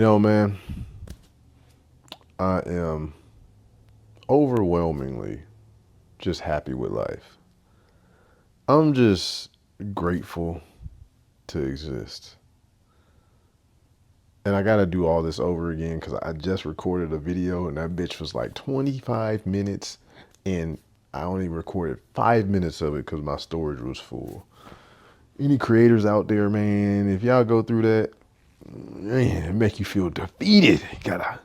Man, I am overwhelmingly just happy with life. I'm just grateful to exist. And I gotta do all this over again because I just recorded a video and that bitch was like 25 minutes and I only recorded 5 minutes of it because my storage was full. Any creators out there, man, if y'all go through that, man, it make you feel defeated. You gotta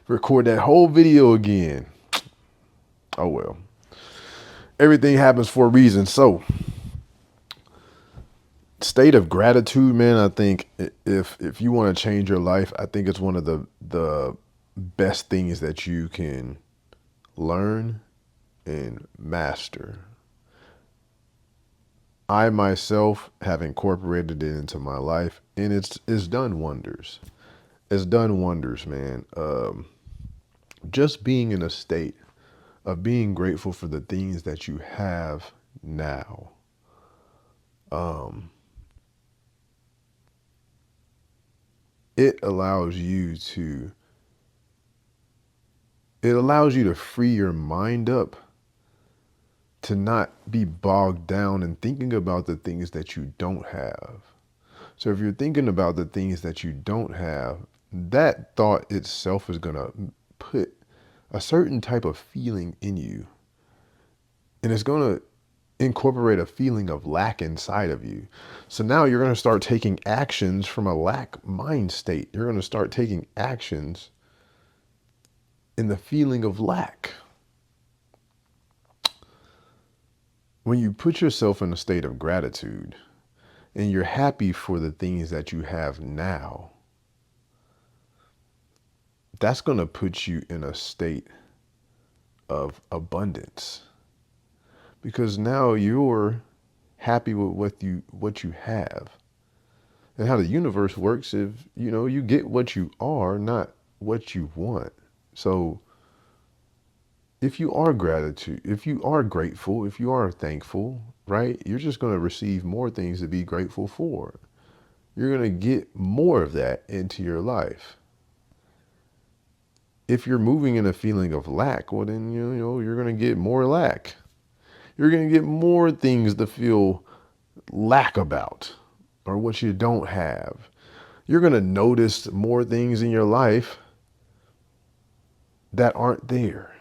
record that whole video again. Oh well. Everything happens for a reason. So, state of gratitude, man. I think if you want to change your life, I think it's one of the best things that you can learn and master. I myself have incorporated it into my life, and it's done wonders. It's done wonders, man. Just being in a state of being grateful for the things that you have now. Um, it allows you to it allows you to free your mind up to not be bogged down in thinking about the things that you don't have. So if you're thinking about the things that you don't have, that thought itself is going to put a certain type of feeling in you. And it's going to incorporate a feeling of lack inside of you. So now you're going to start taking actions from a lack mind state. You're going to start taking actions in the feeling of lack. When you put yourself in a state of gratitude and you're happy for the things that you have now, that's going to put you in a state of abundance because now you're happy with what you have. And how the universe works, if you get what you are, not what you want. So if you are grateful, if you are thankful, right, you're just going to receive more things to be grateful for. You're going to get more of that into your life. If you're moving in a feeling of lack, well then you're going to get more lack. You're going to get more things to feel lack about or what you don't have. You're going to notice more things in your life that aren't there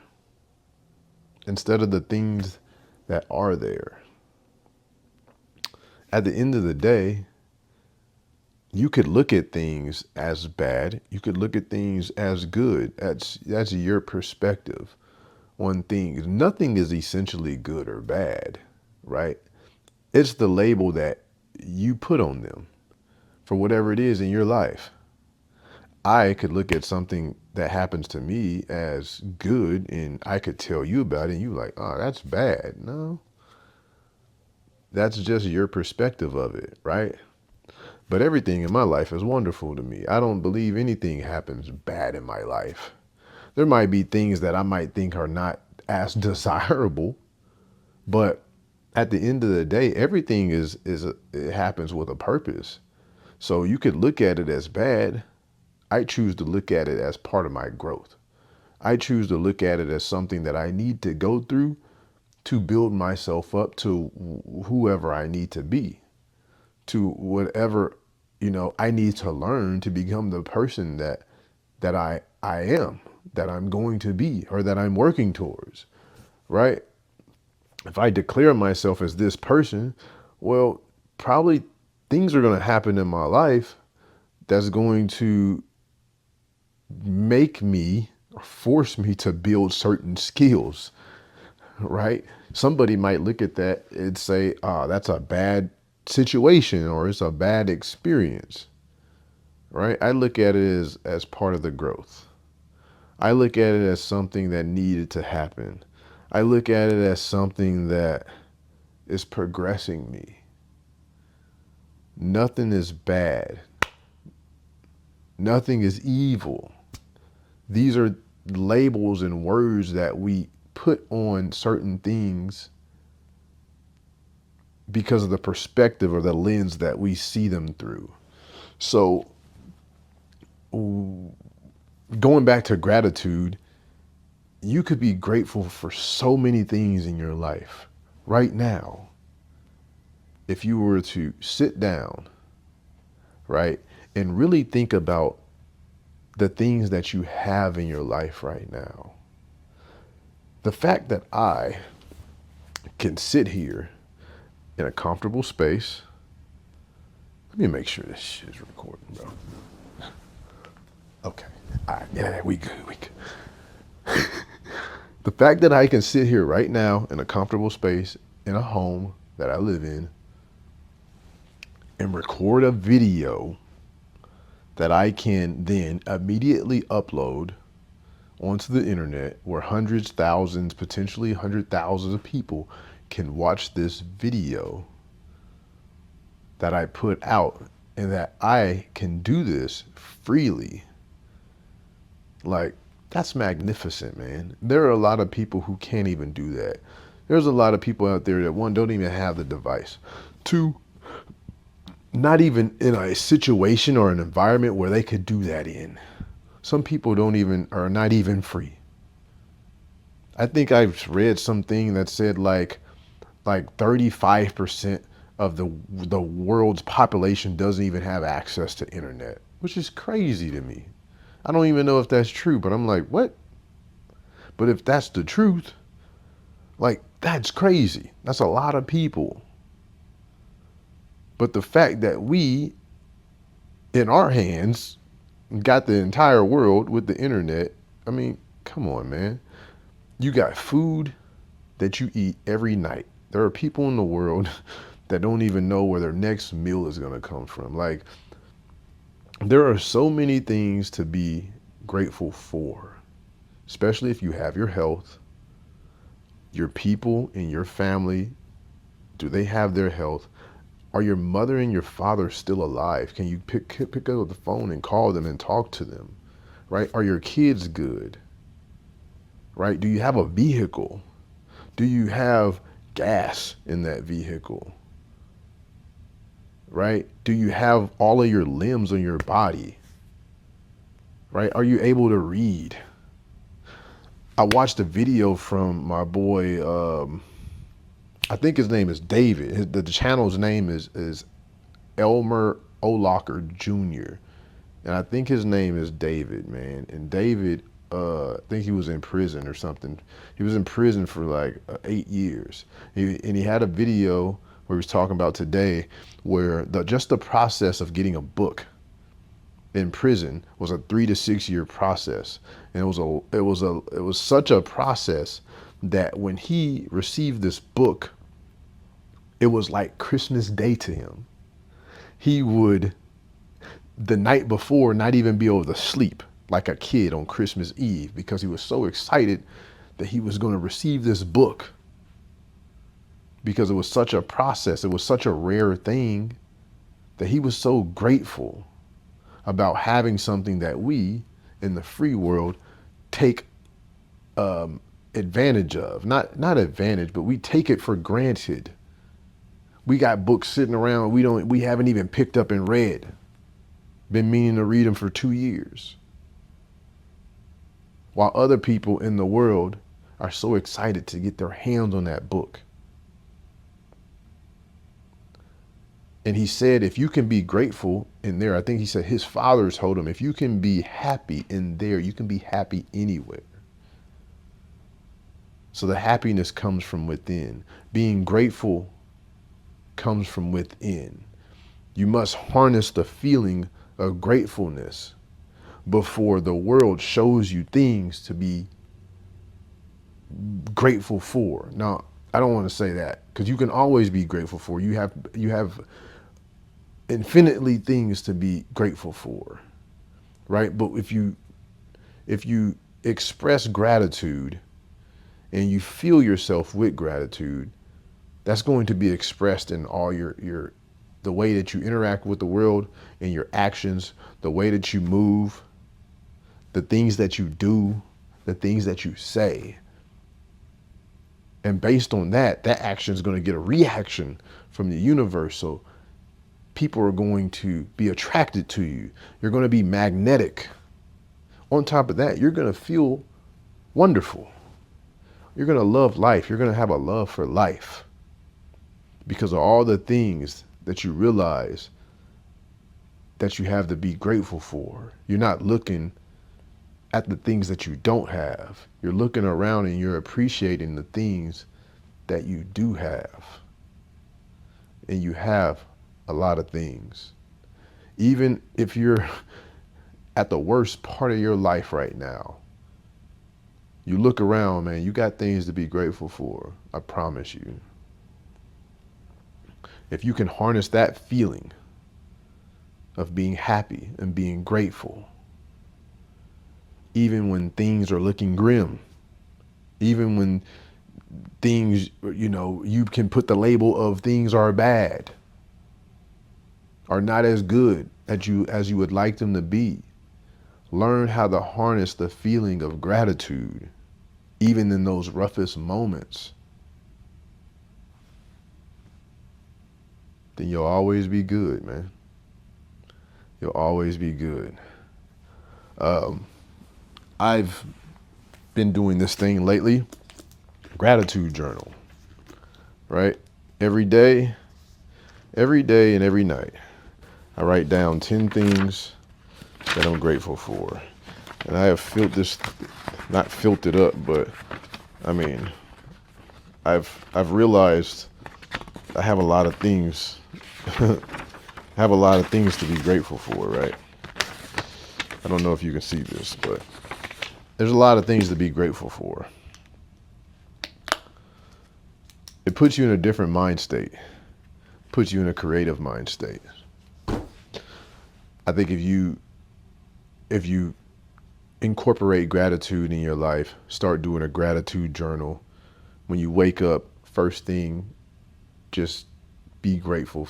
instead of the things that are there. At the end of the day, you could look at things as bad. You could look at things as good. That's your perspective on things. Nothing is essentially good or bad, right? It's the label that you put on them for whatever it is in your life. I could look at something that happens to me as good and I could tell you about it and you like, oh, that's bad. No, that's just your perspective of it, right? But everything in my life is wonderful to me. I don't believe anything happens bad in my life. There might be things that I might think are not as desirable, but at the end of the day, everything it happens with a purpose. So you could look at it as bad. I choose to look at it as part of my growth. I choose to look at it as something that I need to go through to build myself up to whoever I need to be, to whatever, I need to learn to become the person that I am, that I'm going to be, or that I'm working towards, right? If I declare myself as this person, well, probably things are going to happen in my life that's going to make me or force me to build certain skills, right? Somebody might look at that and say, oh, that's a bad situation or it's a bad experience, right? I look at it as part of the growth. I look at it as something that needed to happen. I look at it as something that is progressing me. Nothing is bad. Nothing is evil. These are labels and words that we put on certain things because of the perspective or the lens that we see them through. So going back to gratitude, you could be grateful for so many things in your life right now. If you were to sit down, right, and really think about the things that you have in your life right now. The fact that I can sit here in a comfortable space. Let me make sure this shit is recording, bro. Okay. All right. Yeah, we good. We good. The fact that I can sit here right now in a comfortable space in a home that I live in and record a video that I can then immediately upload onto the internet where hundreds, thousands, potentially 100,000 of people can watch this video that I put out, and that I can do this freely. Like, that's magnificent, man. There are a lot of people who can't even do that. There's a lot of people out there that, one, don't even have the device. Two, not even in a situation or an environment where they could do that in. Some people are not even free. I think I've read something that said like 35% of the world's population doesn't even have access to internet, which is crazy to me. I don't even know if that's true, but I'm like, what? But if that's the truth, like, that's crazy. That's a lot of people. But the fact that we, in our hands, got the entire world with the internet, I mean, come on, man. You got food that you eat every night. There are people in the world that don't even know where their next meal is going to come from. Like, there are so many things to be grateful for, especially if you have your health, your people in your family. Do they have their health? Are your mother and your father still alive? Can you pick up the phone and call them and talk to them, right? Are your kids good, right? Do you have a vehicle? Do you have gas in that vehicle? Right? Do you have all of your limbs on your body? Right? Are you able to read? I watched a video from my boy, I think his name is David. The channel's name is Elmer O'Locker Jr. And I think his name is David, man. And David, I think he was in prison or something. He was in prison for like 8 years. And he had a video where he was talking about today where just the process of getting a book in prison was a 3 to 6 year process. And it was such a process that when he received this book, it was like Christmas Day to him. He would, the night before, not even be able to sleep like a kid on Christmas Eve because he was so excited that he was going to receive this book, because it was such a process. It was such a rare thing that he was so grateful about having something that we in the free world take advantage of. Not advantage, but we take it for granted. We got books sitting around we haven't even picked up and read. Been meaning to read them for 2 years. While other people in the world are so excited to get their hands on that book. And he said, if you can be grateful in there, I think he said his father told him, if you can be happy in there, you can be happy anywhere. So the happiness comes from within. Being grateful comes from within. You must harness the feeling of gratefulness before the world shows you things to be grateful for. Now, I don't want to say that, because you can always be grateful for. You have infinitely things to be grateful for, right? But if you express gratitude and you feel yourself with gratitude, that's going to be expressed in all the way that you interact with the world, in your actions, the way that you move, the things that you do, the things that you say. And based on that action is going to get a reaction from the universe. So People are going to be attracted to you. You're going to be magnetic. On top of that, you're going to feel wonderful. You're going to love life. You're going to have a love for life because of all the things that you realize that you have to be grateful for. You're not looking at the things that you don't have. You're looking around and you're appreciating the things that you do have. And you have a lot of things. Even if you're at the worst part of your life right now, you look around, man, you got things to be grateful for. I promise you. If you can harness that feeling of being happy and being grateful, even when things are looking grim, even when things, you can put the label of things are bad, are not as good as you would like them to be. Learn how to harness the feeling of gratitude, even in those roughest moments. Then you'll always be good, man. You'll always be good. I've been doing this thing lately, gratitude journal, right? Every day and every night, I write down 10 things that I'm grateful for. And I have not filled it up, but I mean, I've realized I have a lot of things, have a lot of things to be grateful for, right? I don't know if you can see this, but there's a lot of things to be grateful for. It puts you in a different mind state, puts you in a creative mind state. I think if you incorporate gratitude in your life, start doing a gratitude journal. When you wake up, first thing, just be grateful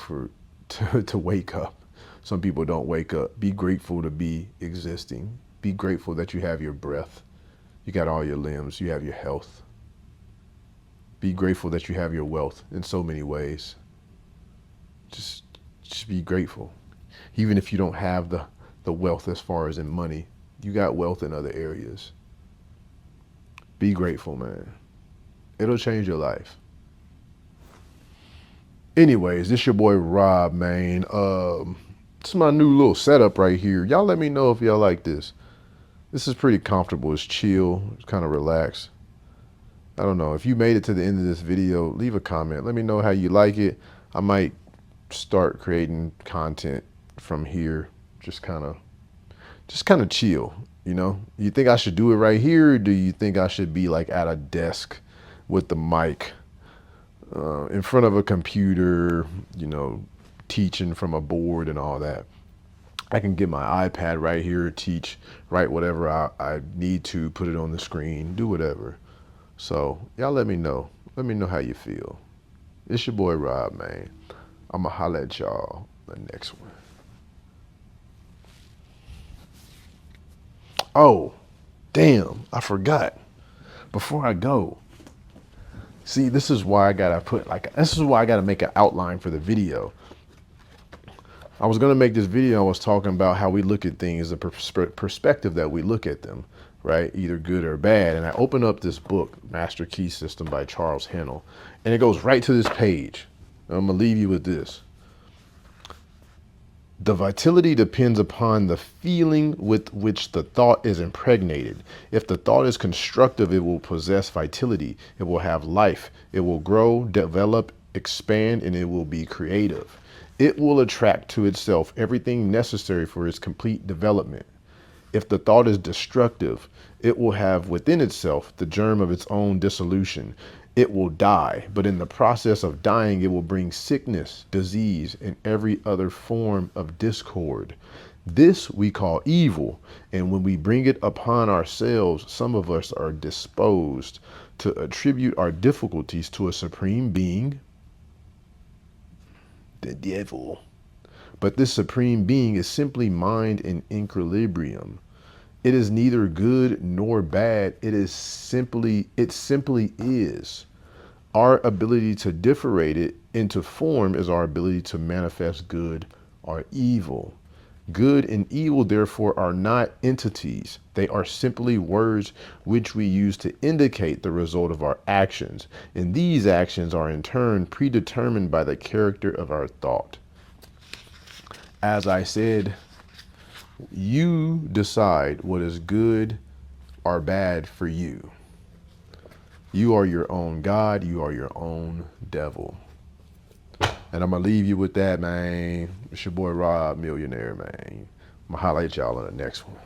to wake up. Some people don't wake up. Be grateful to be existing. Be grateful that you have your breath. You got all your limbs. You have your health. Be grateful that you have your wealth in so many ways. Just be grateful. Even if you don't have the wealth as far as in money, you got wealth in other areas. Be grateful, man. It'll change your life. Anyways, this your boy Rob, man. This is my new little setup right here. Y'all let me know if y'all like this. This is pretty comfortable. It's chill. It's kind of relaxed. I don't know. If you made it to the end of this video, leave a comment. Let me know how you like it. I might start creating content from here. Just kind of chill, You think I should do it right here, or do you think I should be like at a desk with the mic in front of a computer, teaching from a board and all that? I can get my iPad right here, teach, write whatever I need to, put it on the screen, do whatever. So y'all let me know. Let me know how you feel. It's your boy Rob, man. I'ma holla at y'all the next one. Oh, damn, I forgot. Before I go, see, this is why I gotta make an outline for the video. I was gonna make this video, I was talking about how we look at things, the perspective that we look at them, right? Either good or bad. And I open up this book, Master Key System by Charles Haanel, and it goes right to this page. I'm gonna leave you with this. The vitality depends upon the feeling with which the thought is impregnated. If the thought is constructive, it will possess vitality. It will have life. It will grow, develop, expand, and it will be creative. It will attract to itself everything necessary for its complete development. If the thought is destructive, it will have within itself the germ of its own dissolution. It will die, but in the process of dying, it will bring sickness, disease, and every other form of discord. This we call evil, and when we bring it upon ourselves, some of us are disposed to attribute our difficulties to a supreme being, the devil. But this supreme being is simply mind in equilibrium. It is neither good nor bad. It simply is. Our ability to differentiate it into form is our ability to manifest good are evil. Good and evil, therefore, are not entities. They are simply words which we use to indicate the result of our actions. And these actions are in turn predetermined by the character of our thought. As I said, you decide what is good or bad for you. You are your own God. You are your own devil. And I'm going to leave you with that, man. It's your boy Rob, Millionaire, man. I'm going to holler at y'all on the next one.